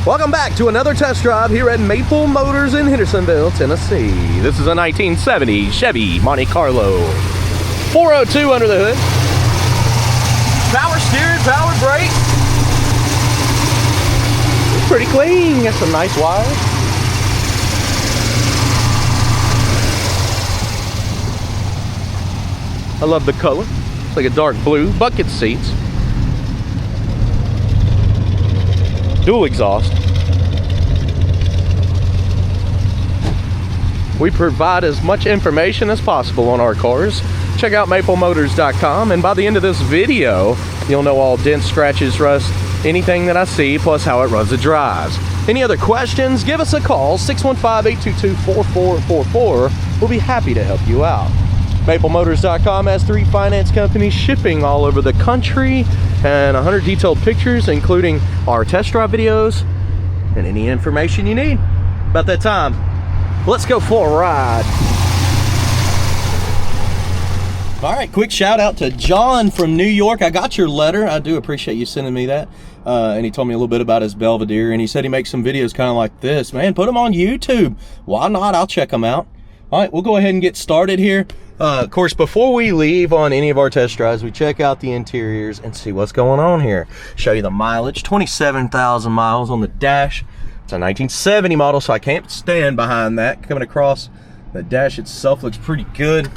Welcome back to another test drive here at Maple Motors in Hendersonville, Tennessee. This is a 1970 Chevy Monte Carlo. 402 under the hood. Power steering, power brake. It's pretty clean. Got some nice wires. I love the color. It's like a dark blue. Bucket seats. Dual exhaust. We provide as much information as possible on our cars. Check out maplemotors.com, and by the end of this video, you'll know all dents, scratches, rust, anything that I see, plus how it runs the drives. Any other questions, give us a call, 615-822-4444. We'll be happy to help you out. maplemotors.com has 3 finance companies shipping all over the country, and 100 detailed pictures, including our test drive videos and any information you need. About that time, let's go for a ride. All right, quick shout out to John from New York. I got your letter. I do appreciate you sending me that. And he told me a little bit about his Belvedere, and he said he makes some videos kind of like this. Man, put them on YouTube. Why not? I'll check them out. All right, we'll go ahead and get started here. Of course, before we leave on any of our test drives, we check out the interiors and see what's going on here. Show you the mileage, 27,000 miles on the dash. It's a 1970 model, so I can't stand behind that. Coming across, the dash itself looks pretty good.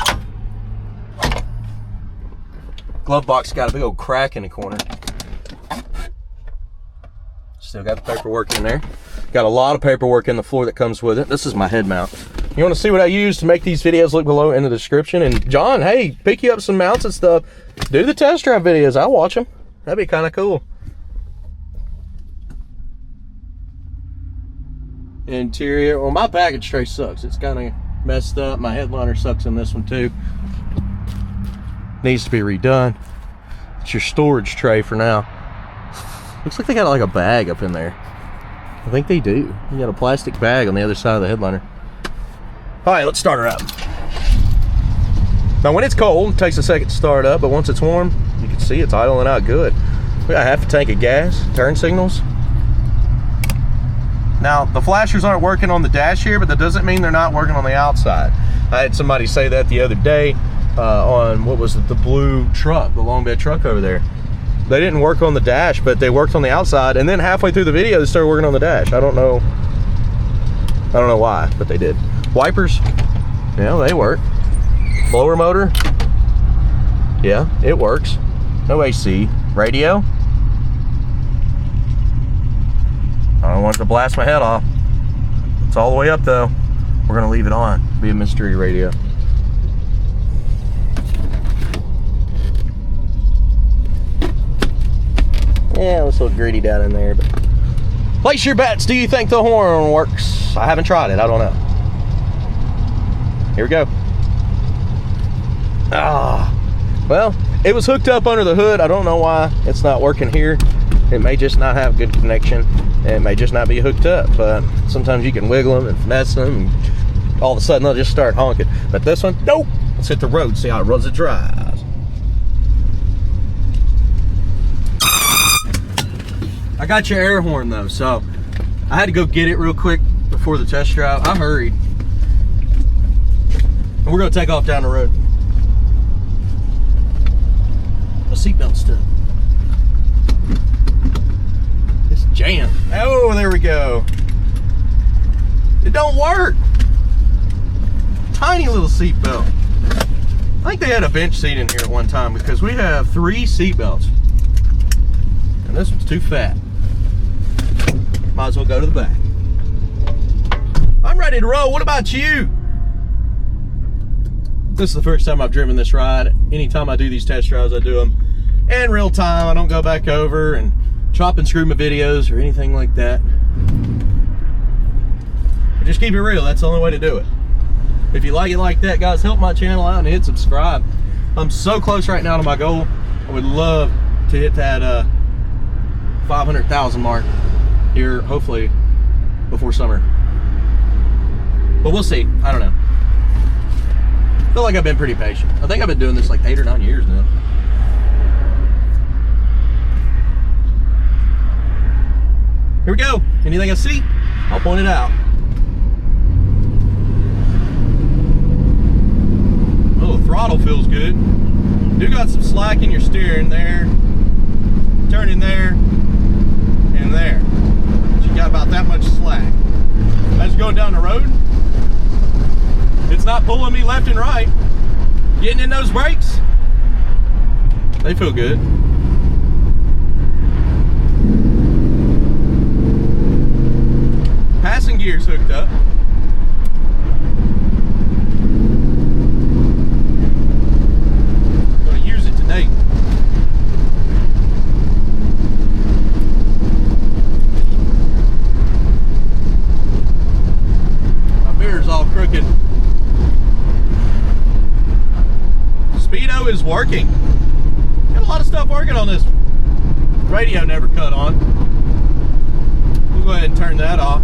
Glove box got a big old crack in the corner. Still got the paperwork in there. Got a lot of paperwork in the floor that comes with it. This is my head mount. You want to see what I use to make these videos? Look below in the description. And John, hey, pick you up some mounts and stuff. Do the test drive videos. I'll watch them. That'd be kind of cool. Interior. Well, my package tray sucks. It's kind of messed up. My headliner sucks in this one too. Needs to be redone. It's your storage tray for now. Looks like they got like a bag up in there. I think they do. You got a plastic bag on the other side of the headliner. All right, let's start her up. Now, when it's cold, it takes a second to start up, but once it's warm, you can see it's idling out good. We got half a tank of gas, turn signals. Now, the flashers aren't working on the dash here, but that doesn't mean they're not working on the outside. I had somebody say that the other day on, what was it, the blue truck, the long bed truck over there. They didn't work on the dash, but they worked on the outside, and then halfway through the video, they started working on the dash. I don't know why, but they did. Wipers, yeah, they work. Blower motor, yeah, it works. No AC. Radio, I don't want it to blast my head off. It's all the way up though. We're gonna leave it on. Be a mystery radio. Yeah, it's a little gritty down in there, but place your bets. Do you think the horn works? I haven't tried it. I don't know. Here we go. Well, it was hooked up under the hood. I don't know why it's not working here. It may just not have good connection. It may just not be hooked up. But sometimes you can wiggle them and finesse them, and all of a sudden they'll just start honking. But this one, nope. Let's hit the road, see how it runs the drives. I got your air horn though, so I had to go get it real quick before the test drive. I hurried. And we're gonna take off down the road. My seatbelt's still. It's jammed. Oh, there we go. It don't work. Tiny little seatbelt. I think they had a bench seat in here at one time because we have 3 seatbelts. And this one's too fat. Might as well go to the back. I'm ready to roll. What about you? This is the first time I've driven this ride. Anytime I do these test drives, I do them in real time. I don't go back over and chop and screw my videos or anything like that. But just keep it real. That's the only way to do it. If you like it like that, guys, help my channel out and hit subscribe. I'm so close right now to my goal. I would love to hit that 500,000 mark here, hopefully before summer. But we'll see. I don't know. I feel like I've been pretty patient. I think I've been doing this like 8 or 9 years now. Here we go. Anything I see, I'll point it out. Oh, the throttle feels good. You got some slack in your steering there, turning there, and there. But you got about that much slack. As you go down the road, it's not pulling me left and right. Getting in those brakes, they feel good. Passing gear's hooked up. I'm going to use it today. My mirror's all crooked. Speedo is working. Got a lot of stuff working on this. Radio never cut on. We'll go ahead and turn that off.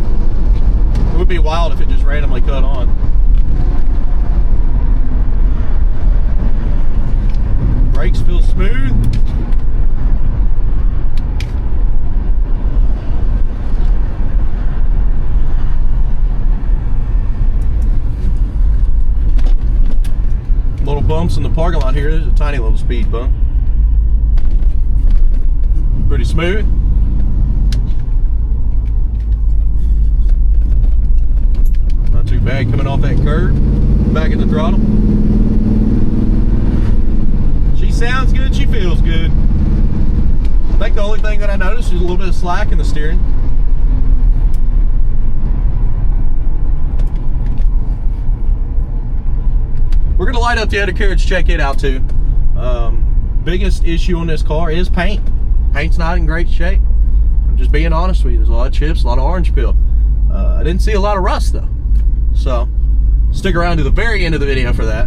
It would be wild if it just randomly cut on. Brakes feel smooth. Little bumps in the parking lot here. There's a tiny little speed bump. Pretty smooth. Not too bad coming off that curve. Back at the throttle. She sounds good, she feels good. I think the only thing that I noticed is a little bit of slack in the steering. We're going to light up the undercarriage, check it out too. Biggest issue on this car is paint. Paint's not in great shape. I'm just being honest with you. There's a lot of chips, a lot of orange peel. I didn't see a lot of rust though. So stick around to the very end of the video for that.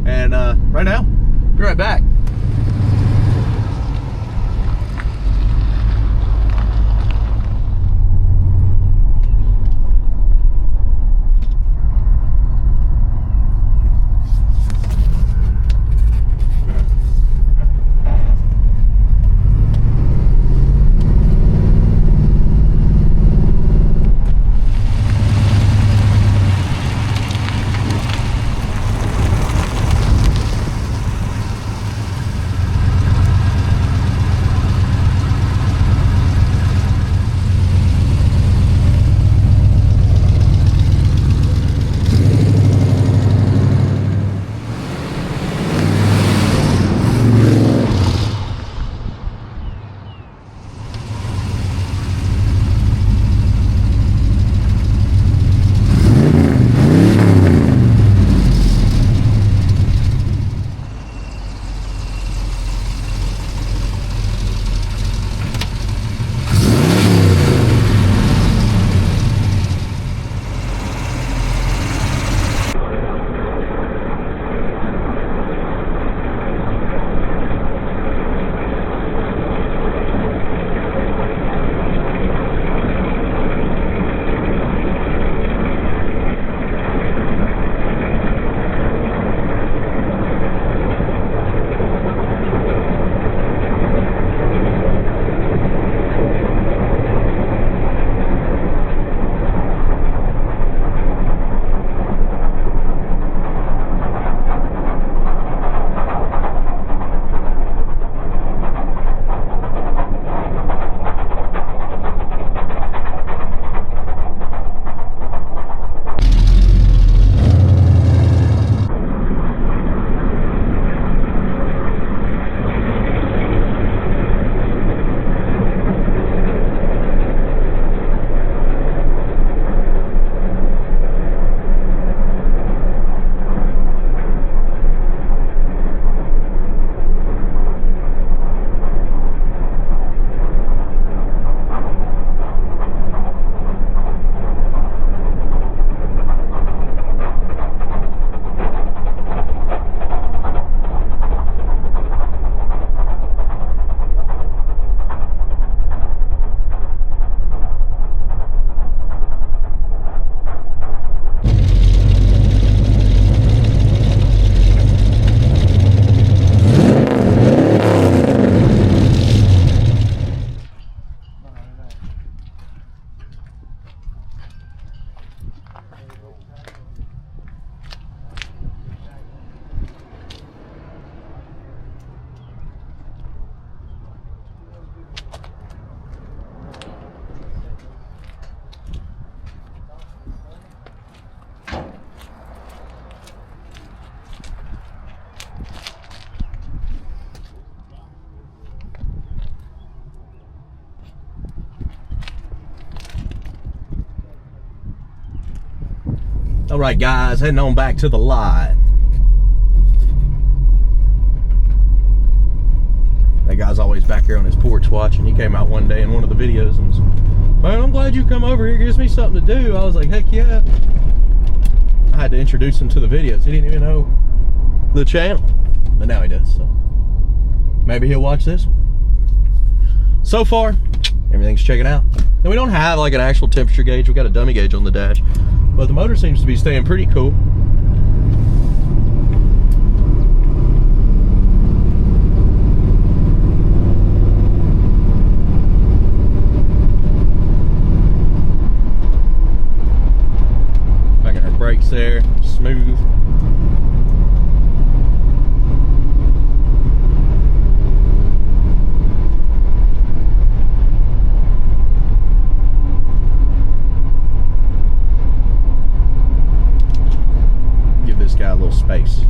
And right now, be right back. All right, guys, heading on back to the lot. That guy's always back here on his porch watching. He came out one day in one of the videos and was, man, I'm glad you come over here. It gives me something to do. I was like, heck yeah. I had to introduce him to the videos. He didn't even know the channel, but now he does. So maybe he'll watch this one. So far, everything's checking out. And we don't have like an actual temperature gauge. We got a dummy gauge on the dash, but the motor seems to be staying pretty cool. Making our brakes there, smooth. Got a little space.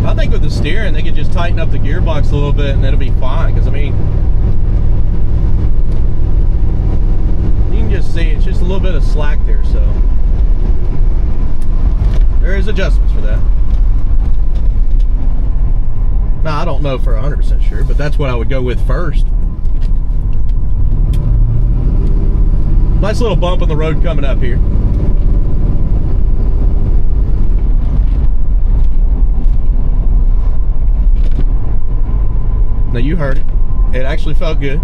I think with the steering, they could just tighten up the gearbox a little bit and it'll be fine. Because, I mean, you can just see it's just a little bit of slack there, so there is adjustments for that. Now, I don't know for 100% sure, but that's what I would go with first. Nice little bump on the road coming up here. Now you heard it. It actually felt good.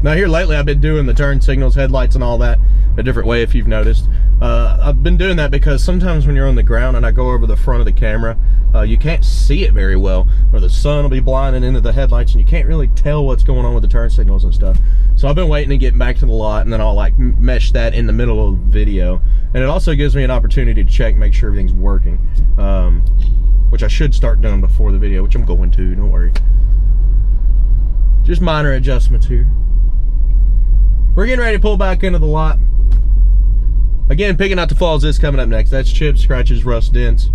Now here lately I've been doing the turn signals, headlights and all that a different way if you've noticed. I've been doing that because sometimes when you're on the ground and I go over the front of the camera, you can't see it very well, or the sun will be blinding into the headlights and you can't really tell what's going on with the turn signals and stuff. So I've been waiting to get back to the lot, and then I'll like mesh that in the middle of the video. And it also gives me an opportunity to check, make sure everything's working, which I should start doing before the video, which I'm going to, don't worry. Just minor adjustments here. We're getting ready to pull back into the lot. Again, picking out the flaws is coming up next. That's chips, scratches, rust, dents.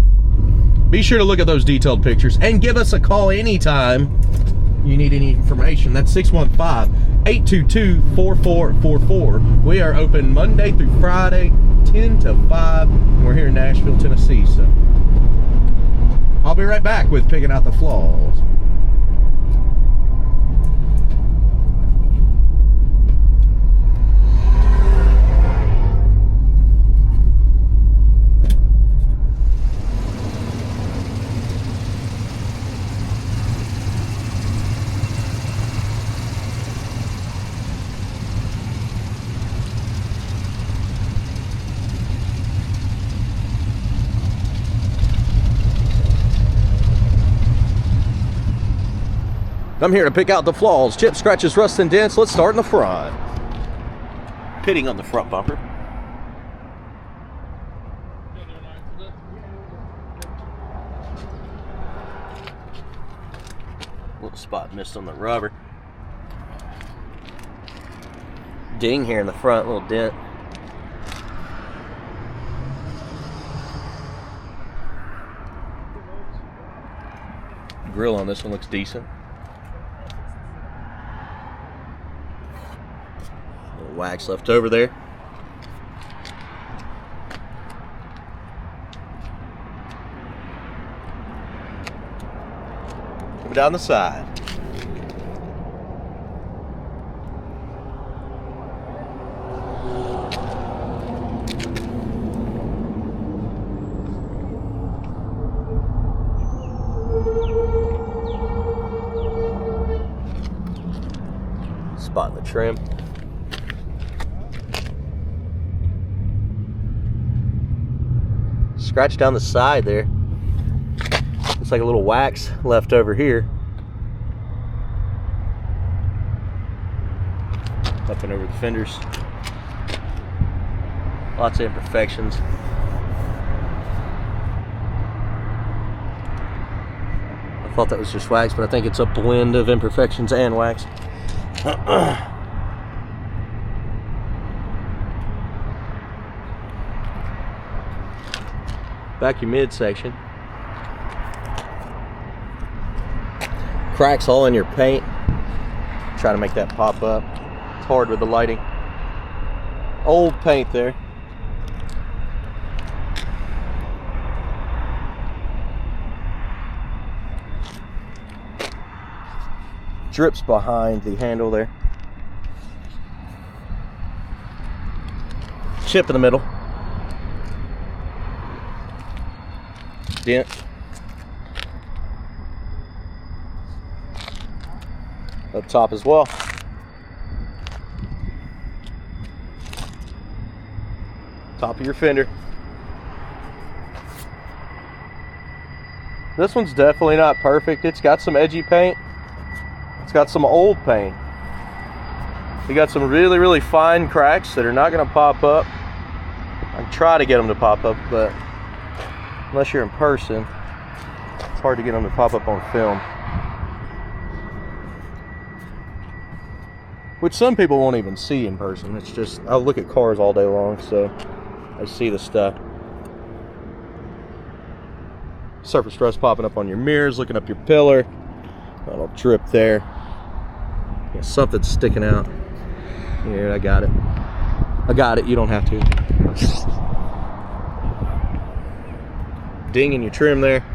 Be sure to look at those detailed pictures and give us a call anytime you need any information. That's 615-822-4444. We are open Monday through Friday, 10 to 5. And we're here in Nashville, Tennessee. So I'll be right back with picking out the flaws. I'm here to pick out the flaws, chips, scratches, rust, and dents. Let's start in the front. Pitting on the front bumper. Little spot missed on the rubber. Ding here in the front, little dent. Grill on this one looks decent. Wax left over there. Coming down the side. Spot in the trim. scratch down the side there. Looks like a little wax left over here. Up and over the fenders. Lots of imperfections. I thought that was just wax, but I think it's a blend of imperfections and wax. Vacuum midsection. Cracks all in your paint. Try to make that pop up. It's hard with the lighting. Old paint there. Drips behind the handle there. Chip in the middle. Dent. Up top as well. Top of your fender. This one's definitely not perfect. It's got some edgy paint. It's got some old paint. You got some really, really fine cracks that are not going to pop up. I try to get them to pop up, but unless you're in person, it's hard to get them to pop up on film. Which some people won't even see in person. It's just, I look at cars all day long, so I see the stuff. Surface rust popping up on your mirrors, looking up your pillar. That'll drip there. Yeah, something's sticking out. Here, I got it. I got it, you don't have to. Ding in your trim there.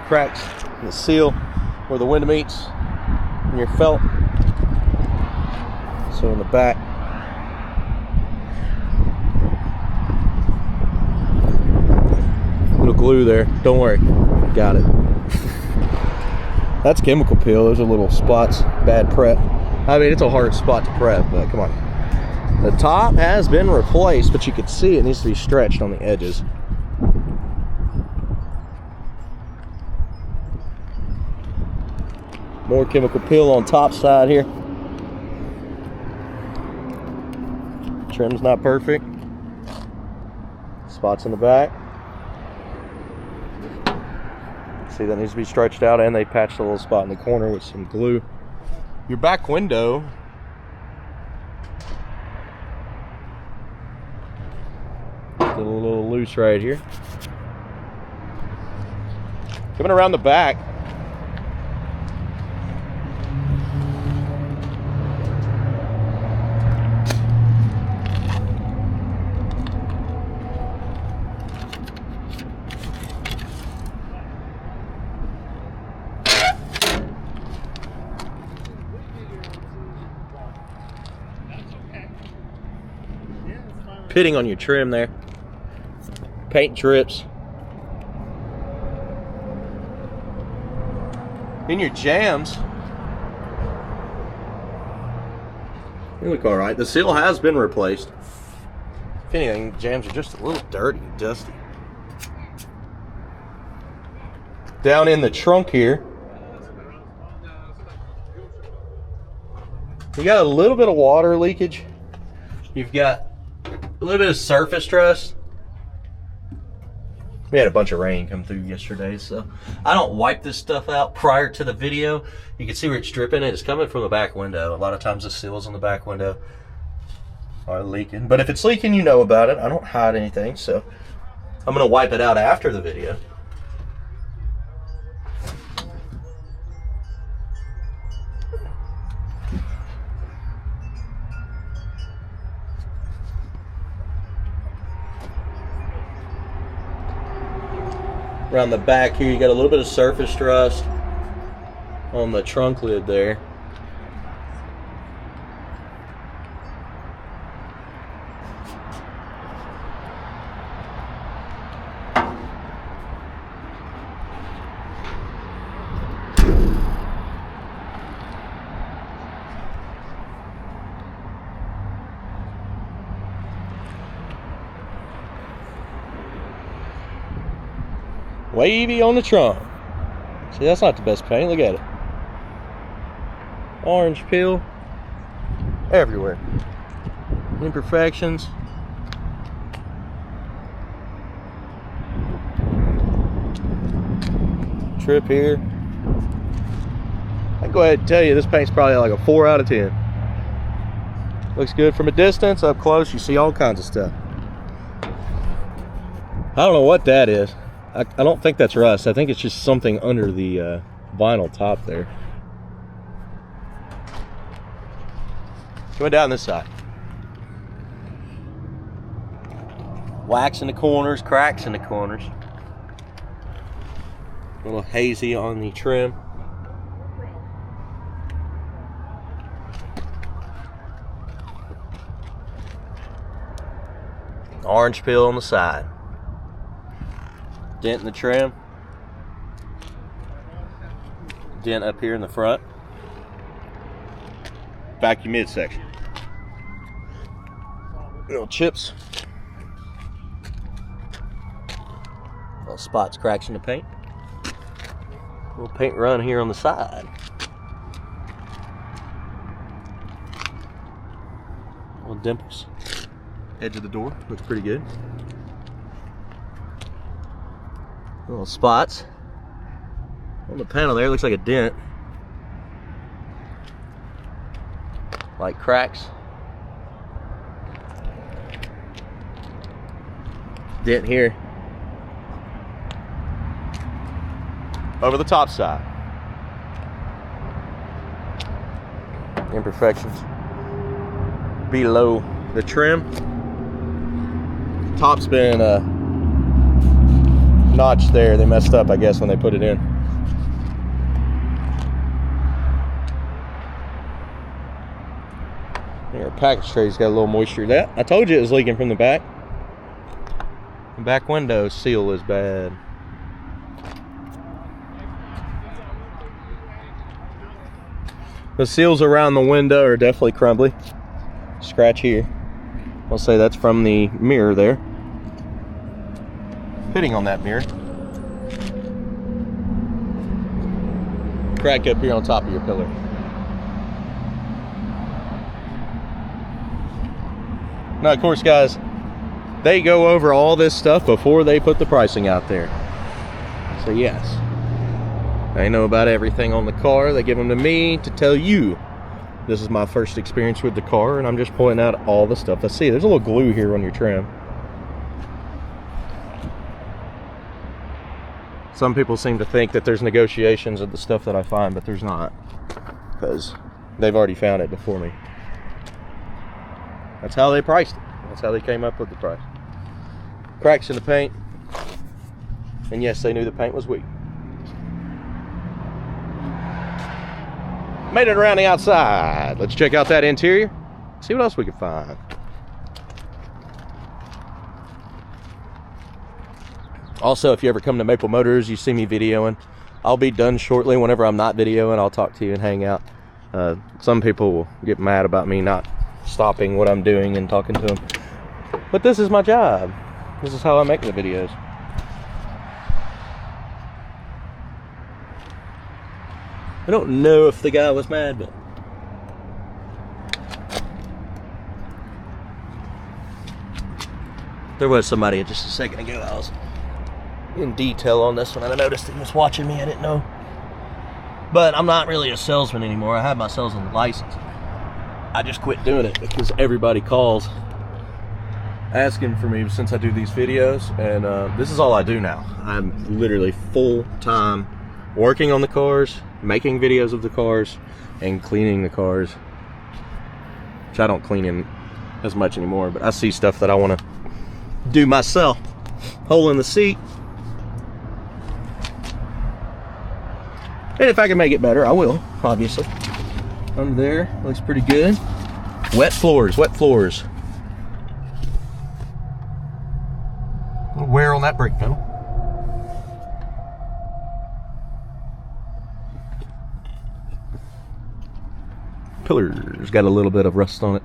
Cracks in the seal where the window meets and your felt. So in the back. Little glue there. Don't worry. Got it. That's chemical peel. Those are little spots. Bad prep. I mean, it's a hard spot to prep, but come on. The top has been replaced, but you can see it needs to be stretched on the edges. More chemical peel on top side here. Trim's not perfect. Spots in the back. See, that needs to be stretched out, and they patched a little spot in the corner with some glue. Your back window still a little loose right here. Coming around the back, pitting on your trim there. Paint drips. In your jams, they look all right. The seal has been replaced. If anything, jams are just a little dirty and dusty. Down in the trunk here, you got a little bit of water leakage. You've got a little bit of surface rust. We had a bunch of rain come through yesterday, so I don't wipe this stuff out prior to the video. You can see where it's dripping. It's coming from the back window. A lot of times the seals on the back window are leaking. But if it's leaking, you know about it. I don't hide anything, so I'm going to wipe it out after the video. Around the back here, you got a little bit of surface rust on the trunk lid there. Wavy on the trunk. See, that's not the best paint. Look at it. Orange peel everywhere. Imperfections. Trip here. I can go ahead and tell you this paint's probably like a 4 out of 10. Looks good from a distance. Up close you see all kinds of stuff. I don't know what that is. I don't think that's rust. I think it's just something under the vinyl top there. Going down this side. Wax in the corners, cracks in the corners. A little hazy on the trim. Orange peel on the side. Dent in the trim. Dent up here in the front. Vacuum midsection. Little chips. Little spots, cracks in the paint. Little paint run here on the side. Little dimples. Edge of the door looks pretty good. Little spots on the panel there. Looks like a dent. Like cracks. Dent here. Over the top side. Imperfections below the trim. Top's been notched there. They messed up, I guess, when they put it in. Our package tray's got a little moisture. That I told you it was leaking from the back. The back window seal is bad. The seals around the window are definitely crumbly. Scratch here. I'll say that's from the mirror there. Fitting on that mirror. Crack up here on top of your pillar. Now, of course, guys, they go over all this stuff before they put the pricing out there. So yes, they know about everything on the car. They give them to me to tell you. This is my first experience with the car, and I'm just pointing out all the stuff I see. There's a little glue here on your trim. Some people seem to think that there's negotiations of the stuff that I find, but there's not, because they've already found it before me. That's how they priced it. That's how they came up with the price. Cracks in the paint, and yes, they knew the paint was weak. Made it around the outside. Let's check out that interior. See what else we can find. Also, if you ever come to Maple Motors, you see me videoing, I'll be done shortly. Whenever I'm not videoing, I'll talk to you and hang out. Some people will get mad about me not stopping what I'm doing and talking to them. But this is my job. This is how I make the videos. I don't know if the guy was mad, but there was somebody just a second ago. I was in detail on this one, and I noticed he was watching me. I didn't know. But I'm not really a salesman anymore. I have my salesman license. I just quit doing it because everybody calls asking for me since I do these videos, and this is all I do now. I'm literally full-time working on the cars, making videos of the cars, and cleaning the cars, which I don't clean in as much anymore, but I see stuff that I want to do myself. Hole in the seat, and if I can make it better, I will, obviously. Under there, looks pretty good. Wet floors, wet floors. A little wear on that brake pedal. Pillar's got a little bit of rust on it.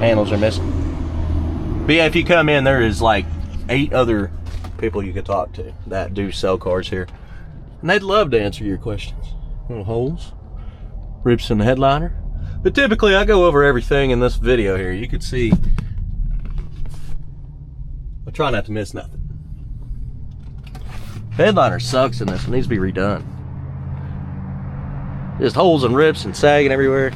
Handles are missing. But yeah, if you come in, there is like 8 other people you could talk to that do sell cars here. And they'd love to answer your questions. Little holes, rips in the headliner. But typically I go over everything in this video here. You could see, I try not to miss nothing. Headliner sucks in this one, needs to be redone. Just holes and rips and sagging everywhere.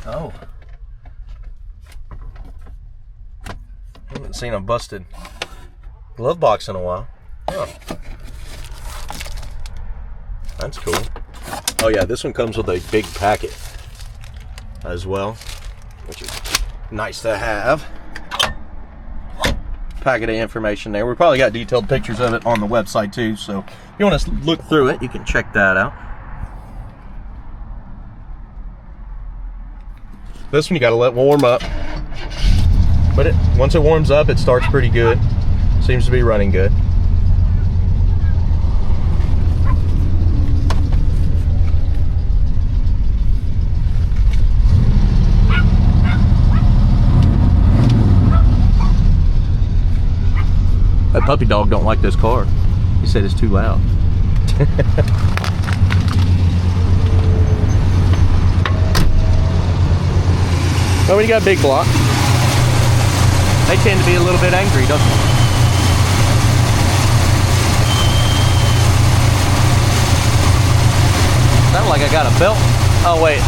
Oh. Haven't seen a busted glove box in a while. Oh. That's cool. Oh yeah, this one comes with a big packet as well, which is nice to have. Packet of information there. We probably got detailed pictures of it on the website too, so if you want to look through it, you can check that out. This one you got to let warm up, but once it warms up, it starts pretty good. Seems to be running good. That puppy dog don't like this car. He said it's too loud. Well, when you got a big block, they tend to be a little bit angry, don't they? Sounds like I got a belt. Oh wait,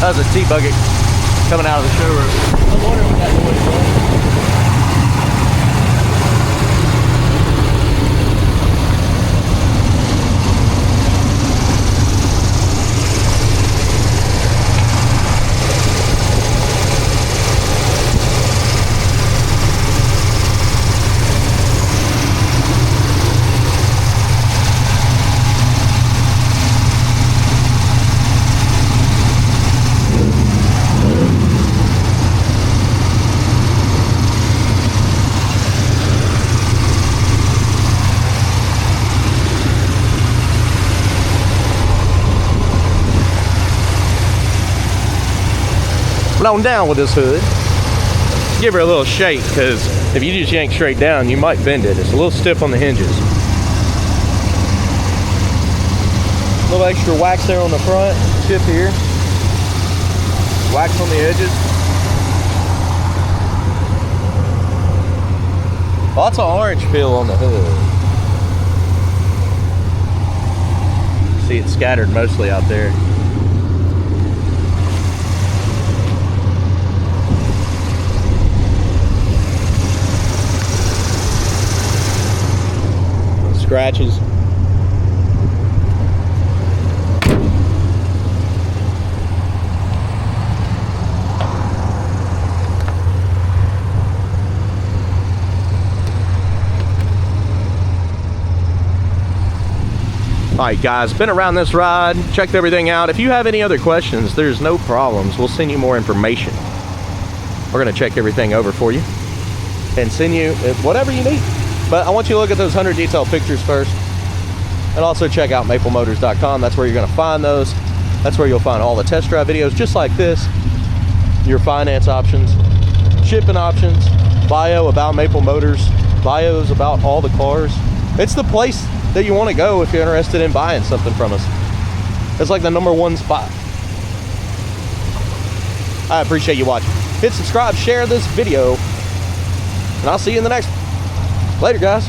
that was a T-bucket coming out of the showroom. I wonder what that noise was. On down with this hood. Give her a little shake, because if you just yank straight down, you might bend it. It's a little stiff on the hinges. A little extra wax there on the front, tip here. Wax on the edges. Lots of orange peel on the hood. See it scattered mostly out there. Scratches. Alright guys, been around this ride, checked everything out. If you have any other questions, there's no problems. We'll send you more information. We're going to check everything over for you and send you whatever you need. But I want you to look at those 100 detailed pictures first. And also check out maplemotors.com. That's where you're going to find those. That's where you'll find all the test drive videos just like this. Your finance options, shipping options, bio about Maple Motors, bios about all the cars. It's the place that you want to go if you're interested in buying something from us. It's like the #1 spot. I appreciate you watching. Hit subscribe, share this video, and I'll see you in the next one. Later, guys.